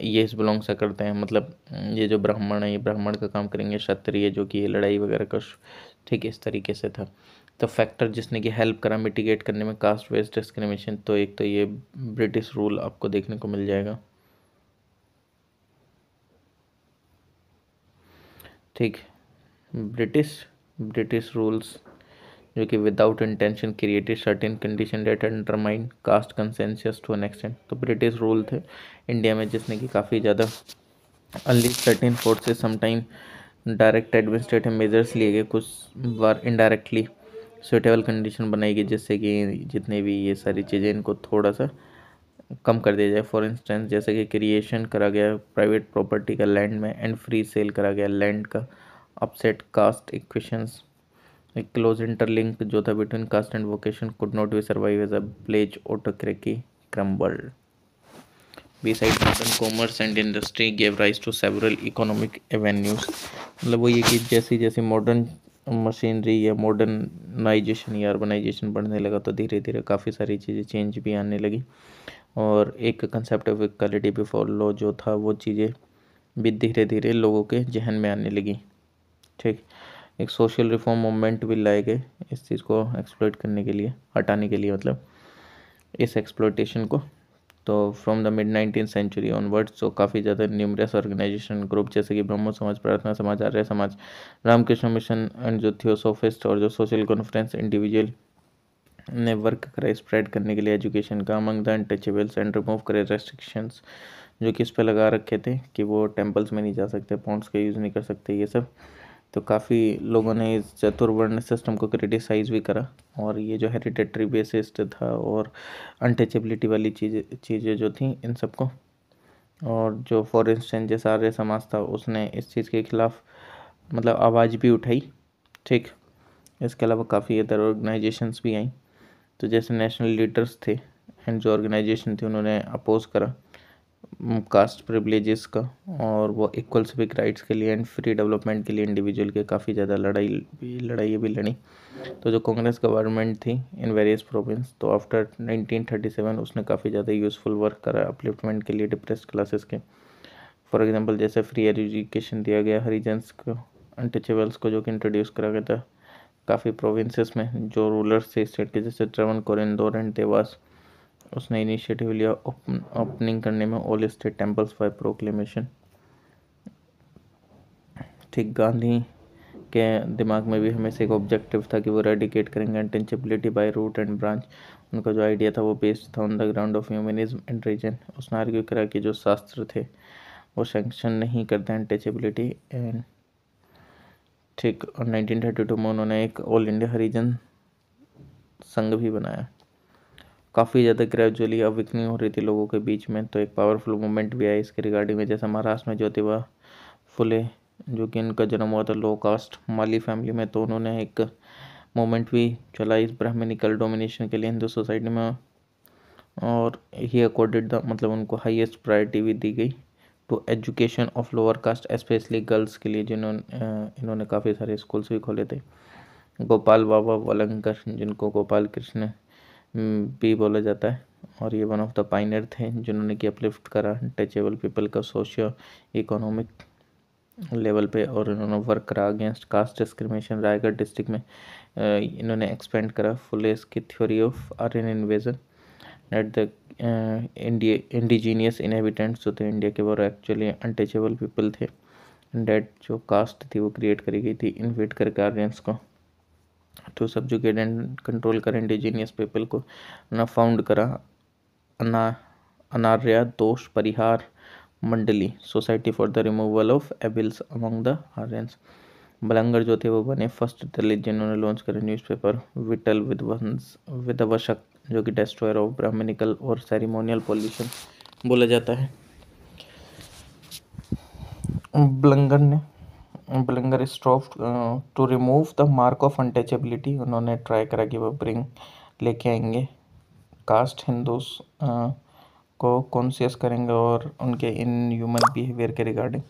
S1: ये इस बिलोंग से करते हैं, मतलब ये जो ब्राह्मण है ये ब्राह्मण का काम करेंगे, क्षत्रिय जो कि ये लड़ाई वगैरह का, ठीक इस तरीके से था। तो फैक्टर जिसने कि हेल्प करा मिटिगेट करने में कास्ट बेस्ड डिस्क्रिमिनेशन, तो एक तो ये ब्रिटिश रूल आपको देखने को मिल जाएगा। ठीक, ब्रिटिश रूल्स जो कि without intention created certain condition that undermine caste consensus to an extent. तो ब्रिटिश रूल थे इंडिया में जिसने कि काफ़ी ज़्यादा unleashed certain forces sometime direct administrative measures लिए गए, कुछ बार इनडायरेक्टली सुटेबल कंडीशन बनाई गई जिससे कि जितने भी ये सारी चीज़ें इनको थोड़ा सा कम कर दिया जाए। फॉर इंस्टेंस जैसे कि क्रिएशन करा गया प्राइवेट प्रॉपर्टी का लैंड में एंड फ्री सेल करा गया लैंड का, अपसेट कास्ट इक्वेशंस, एक क्लोज इंटरलिंक जो था between caste and vocation could not be survive as a village autocracy crumbled. Besides modern commerce and industry gave rise to several economic avenues, मतलब वो ये कि जैसी जैसी मॉडर्न मशीनरी या मॉडर्नाइजेशन या अर्बनाइजेशन बढ़ने लगा तो धीरे धीरे काफ़ी सारी चीज़ें चेंज भी आने लगी, और एक concept of equality before law जो था वो चीज़ें भी धीरे धीरे लोगों के जहन में आने लगी। ठीक, एक सोशल रिफॉर्म मूवमेंट भी लाए गए इस चीज़ को एक्सप्लॉइट करने के लिए, हटाने के लिए, मतलब इस एक्सप्लॉइटेशन को। तो from the mid 19th century onwards तो काफ़ी ज़्यादा न्यूमरस ऑर्गेनाइजेशन ग्रुप जैसे कि ब्रह्मो समाज, प्रार्थना समाज, आर्य समाज, रामकृष्ण मिशन एंड जो थियोसोफिस्ट और जो सोशल कॉन्फ्रेंस इंडिविजुअल ने वर्क करा स्प्रेड करने के लिए एजुकेशन का among the untouchables and remove करे रेस्ट्रिक्शंस जो कि इस पे लगा रखे थे कि वो टेम्पल्स में नहीं जा सकते, पॉन्ड्स का यूज़ नहीं कर सकते, ये सब। तो काफ़ी लोगों ने इस चतुर्वर्ण सिस्टम को क्रिटिसाइज़ भी करा, और ये जो हेरिडेटरी बेसिस्ड था और अनटचेबिलिटी वाली चीज़ें जो थी इन सबको, और जो फॉर इंस्टेंस जैसा आर्य समाज था उसने इस चीज़ के खिलाफ मतलब आवाज़ भी उठाई। ठीक, इसके अलावा काफ़ी अदर ऑर्गेनाइजेशंस भी आई। तो जैसे नेशनल लीडर्स थे एंड जो ऑर्गेनाइजेशन थी उन्होंने अपोज करा कास्ट प्रिविलेजेस का, और वो इक्वल सिविक राइट्स के लिए एंड फ्री डेवलपमेंट के लिए इंडिविजुअल के काफ़ी ज़्यादा लड़ाई भी लड़ी। तो जो कांग्रेस गवर्नमेंट थी इन वेरियस प्रोविंस, तो आफ्टर 1937 उसने काफ़ी ज़्यादा यूज़फुल वर्क करा अपलिफ्टमेंट के लिए डिप्रेस्ड क्लासेस के। फॉर एग्जांपल जैसे फ्री एजुकेशन दिया गया हरिजन्स को, अनटचेबल्स को जो कि इंट्रोड्यूस करा गया था काफ़ी प्रोविंसेस में जो रूलर्स थे स्टेट के, जैसे त्रावणकोर, इंदौर एंड देवास। उसने इनिशिएटिव लिया ओपनिंग करने में all state temples by proclamation. ठीक, गांधी के दिमाग में भी हमेशा एक ऑब्जेक्टिव था कि वो रेडिकेट करेंगे untouchability by root and branch. उनका जो आइडिया था वो बेस्ड था on the ground of humanism and reason. उसने आर्ग्यू करा कि जो शास्त्र थे वो सैंक्शन नहीं करते अनटचेबिलिटी एंड ठीक। और 1932 में उन्होंने एक ऑल इंडिया हरिजन संघ भी बनाया। काफ़ी ज़्यादा ग्रेजुअली अवेकनिंग हो रही थी लोगों के बीच में, तो एक पावरफुल मूवमेंट भी आया इसके रिगार्डिंग में। जैसे महाराष्ट्र में ज्योतिबा फुले, जो कि इनका जन्म हुआ था लो कास्ट माली फैमिली में, तो उन्होंने एक मूवमेंट भी चला इस ब्राह्मणिकल डोमिनेशन के लिए हिंदू सोसाइटी में, और ही अकॉर्डेड द मतलब उनको हाईएस्ट प्रायोरिटी भी दी गई to education of lower caste specially girls के लिए, इन्होंने काफ़ी सारे स्कूल्स भी खोले थे। गोपाल बाबा वलंकर, जिनको गोपाल कृष्ण भी बोला जाता है, और ये वन ऑफ द पाइनियर थे जिन्होंने कि अपलिफ्ट करा टचेबल पीपल का सोशियो इकोनॉमिक लेवल पे, और इन्होंने वर्क करा against caste discrimination. Raigad district में इन्होंने एक्सपेंड करा फुलेस की theory of Aryan invasion at the indigenous inhabitants जो थे इंडिया के, वो एक्चुअली अनटचेबल पीपल थे। डेट जो कास्ट थी वो क्रिएट करी गई थी इन्वेट करके आर्यंस को, टू सब्जुगेट एंड कंट्रोल कर इंडिजीनियस पीपल को। ना फाउंड करा Anarya Dosh Parihar Mandali society for the removal of evils among the Aryans. Walangkar जो थे वो बने फर्स्ट दलित जिन्होंने लॉन्च करे न्यूज़पेपर विटल विधवशक, जो कि डिस्ट्रॉयर ऑफ ब्राह्मणिकल और सेरेमोनियल पॉल्यूशन बोला जाता है। Walangkar strove to remove the mark of untouchability. उन्होंने ट्राई करा कि वो लेके आएंगे कास्ट हिंदूज को कॉन्शियस करेंगे और उनके इन ह्यूमन बिहेवियर के रिगार्डिंग।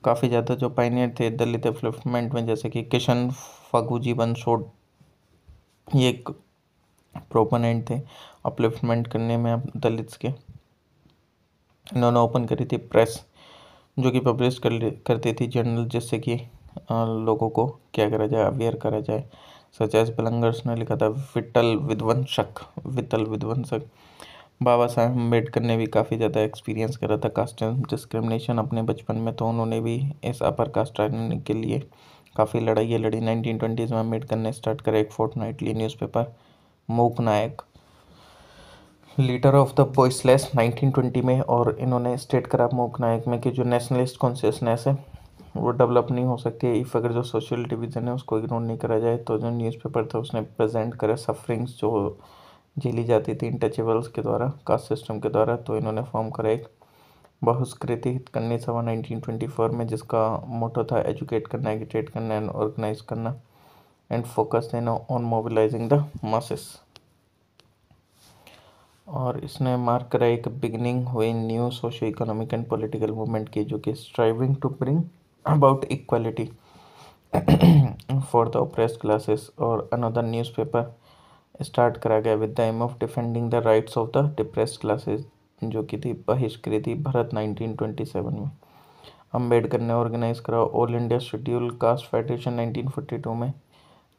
S1: काफ़ी ज़्यादा जो पाइनियर थे दलित अपलिफ्टमेंट में, जैसे कि किशन फागुजी बंसोड, ये एक प्रोपोनेंट थे अपलिफ्टमेंट करने में दलित्स के। इन्होंने ओपन करी थी प्रेस जो कि पब्लिश करती थी जर्नल, जिससे कि लोगों को क्या करा जाए, अवेयर करा जाए। सच एज बलंगर्स ने लिखा था विटल विध्वंसक। बाबा साहेब अम्बेडकर ने भी काफ़ी ज़्यादा एक्सपीरियंस करा था कास्ट डिस्क्रिमिनेशन अपने बचपन में, तो उन्होंने भी इस अपर कास्ट आइडेंटिटी के लिए काफ़ी लड़ाई लड़ी। 1920s में अम्बेडकर ने स्टार्ट करा एक फोर्टनाइटली न्यूज़पेपर मूक नायक, लीडर ऑफ द वॉइसलेस 1920 में, और इन्होंने स्टेट करा मूक नायक में कि जो नेशनलिस्ट कॉन्शियसनेस है वो डेवलप नहीं हो सकती इफ़ अगर जो सोशल डिवीज़न है उसको इग्नोर नहीं करा जाए। तो जो न्यूज़पेपर था उसने प्रेजेंट करे सफरिंग्स जो झेली जाती थी इंटचेबल्स के द्वारा कास्ट सिस्टम के द्वारा। तो इन्होंने फॉर्म करा एक बहुस्कृति हितकर्णी सभा 1924 में, जिसका मोटो था एजुकेट करना, एजुकेट करना एंड ऑर्गेनाइज करना and focus on mobilising the masses. और इसने मार्क करा एक बिगिनिंग हुई new socio economic and political movement की, जो कि striving to bring about equality for the oppressed classes. और अनदर न्यूज़पेपर स्टार्ट करा गया with the aim of defending the rights of the depressed classes, जो कि थी बहिष्कृति भरत 1927 में। अम्बेडकर ने ऑर्गेनाइज करा all India schedule caste federation 1942 में,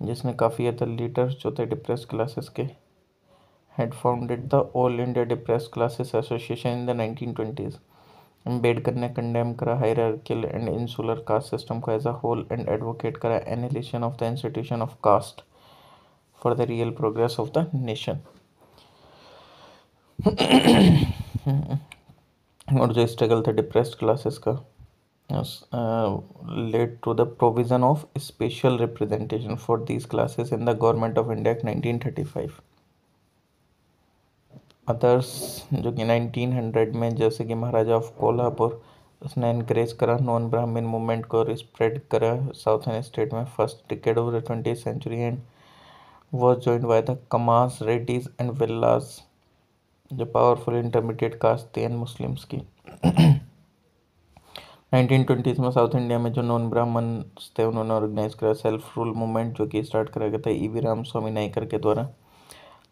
S1: जिसने काफ़ी अदर लीडर्स जो थे डिप्रेस्ड क्लासेस के had founded the All India Depressed Classes Association in the 1920s. Ambedkar ने कंडेम करा hierarchical and insular caste system को as a whole and advocate करा annihilation of the institution of caste for the real progress of the nation. और जो struggle था depressed classes का led to the provision of special representation for these classes in the Government of India Act 1935. Others जो कि 1900 में, जैसे कि महाराजा of Kolhapur, उसने इनक्रेज करा नॉन ब्राह्मण मूवमेंट को और स्प्रेड करा साउथर्न स्टेट में first decade of the 20th century and was joined by the Kamas, Reddys and Villas, जो पावरफुल इंटरमीडिएट कास्ट थी एंड मुस्लिम्स की। 1920s में साउथ इंडिया में जो नॉन ब्राह्मण थे उन्होंने ऑर्गेनाइज करा सेल्फ रूल मूवमेंट, जो कि स्टार्ट करा गया था ईवी राम स्वामी नायकर के द्वारा।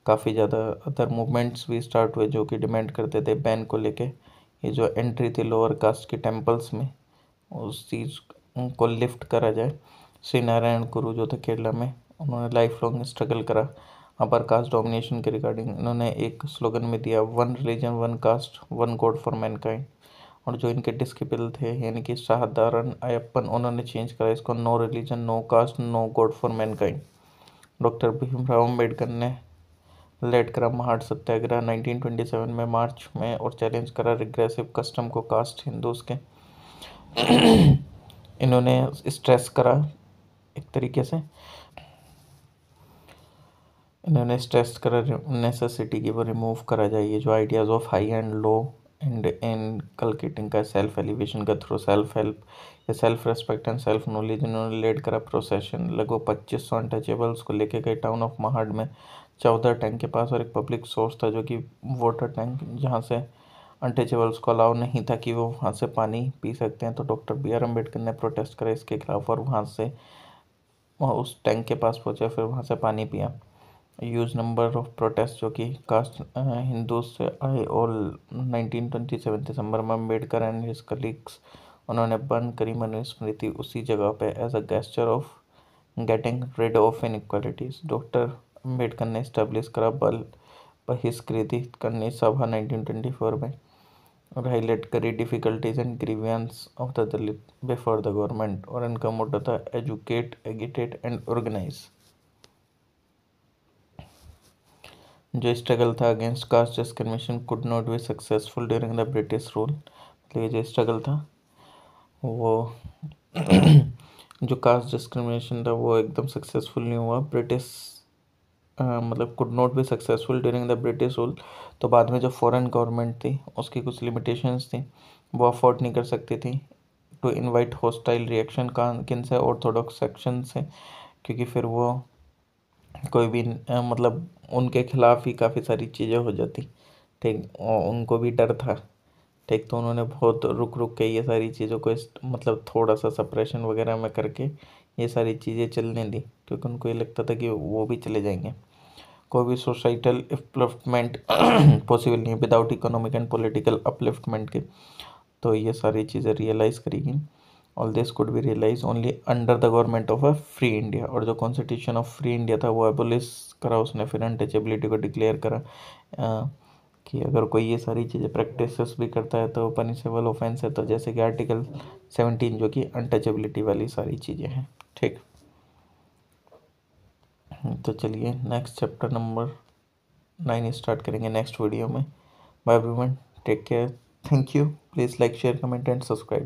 S1: काफ़ी ज़्यादा अदर मूवमेंट्स भी स्टार्ट हुए जो कि डिमांड करते थे बैन को लेके। ये जो एंट्री थी लोअर कास्ट के टेम्पल्स में, उस चीज़ को लिफ्ट करा जाए। श्री नारायण गुरु जो थे केरला में, उन्होंने लाइफ लॉन्ग स्ट्रगल करा अपर कास्ट डोमिनेशन के रिगार्डिंग। इन्होंने एक स्लोगन में दिया, one religion one cast one God for Mankind. और जो इनके डिस्किपल थे यानी कि शाहदारन अयप्पन, उन्होंने चेंज करा इसको no religion no caste no god for mankind. Doctor Bhimrao Ambedkar ने लेड करा महाट सत्याग्रह 1927 में मार्च में और चैलेंज करा रिग्रेसिव कस्टम को कास्ट हिंदूज के। इन्होंने स्ट्रेस करा एक तरीके से, इन्होंने स्ट्रेस करा नेसेसिटी की वो रिमूव करा जाए ये जो ideas of high and low and inculcating का सेल्फ एलिवेशन का थ्रू सेल्फ हेल्प या self respect and self knowledge. इन्होंने लेड करा प्रोसेशन लगभग 2500 अनटचेबल्स को लेके गए टाउन ऑफ महाड में 14 टैंक के पास, और एक पब्लिक सोर्स था जो कि वाटर टैंक, जहाँ से अनटचेबल्स को अलाउ नहीं था कि वो वहाँ से पानी पी सकते हैं। तो डॉक्टर बी आर अम्बेडकर ने प्रोटेस्ट करा इसके खिलाफ और वहाँ से उस टैंक के पास पहुँचा, फिर वहाँ से पानी पिया। ह्यूज नंबर ऑफ प्रोटेस्ट जो कि कास्ट हिंदूज से आए, और 1927 दिसंबर में अम्बेडकर एंड हिज कलीग्स उन्होंने बर्न करी मनुस्मृति उसी जगह पे as a gesture of getting rid of inequalities. Doctor Ambedkar ने इस्टेब्लिश करा बल बहिष्कृति करनी सभा 1924 में, और हाईलाइट करी difficulties and grievance of the Dalit before the government. और इनका मोटो था एजुकेट एगिटेट एंड ऑर्गेनाइज। जो स्ट्रगल था against caste discrimination could not be successful during the British rule. मतलब ये जो स्ट्रगल था वो जो कास्ट डिस्क्रिमिनेशन था वो एकदम सक्सेसफुल नहीं हुआ। ब्रिटिश मतलब could not be successful during the British rule. तो बाद में जो फॉरेन गवर्नमेंट थी उसकी कुछ लिमिटेशंस थी, वो अफोर्ड नहीं कर सकती थी टू इनवाइट हॉस्टाइल रिएक्शन का किन से, ऑर्थोडॉक्स सेक्शन से, क्योंकि फिर वो कोई भी मतलब उनके खिलाफ ही काफ़ी सारी चीज़ें हो जाती। ठीक, और उनको भी डर था। ठीक, तो उन्होंने बहुत रुक रुक के ये सारी चीज़ों को मतलब थोड़ा सा सप्रेशन वगैरह में करके ये सारी चीज़ें चलने दी, क्योंकि उनको ये लगता था कि वो भी चले जाएंगे। कोई भी सोसाइटल अपलिफ्टमेंट पॉसिबल नहीं है without economic and political upliftment के। तो ये सारी चीज़ें रियलाइज़ करेगी। All this could be realise only under the government of a free India. और जो कॉन्स्टिट्यूशन ऑफ फ्री इंडिया था वो एबोलिश करा उसने, फिर अनटचेबिलिटी को डिक्लेयर करा कि अगर कोई ये सारी चीज़ें प्रैक्टिस भी करता है तो पनिशेबल ऑफेंस है। तो जैसे कि आर्टिकल 17 जो कि अनटचेबिलिटी वाली सारी चीज़ें हैं। ठीक, तो चलिए नेक्स्ट चैप्टर नंबर 9 स्टार्ट करेंगे नेक्स्ट वीडियो में। Bye everyone, take care, thank you, please like share comment and subscribe.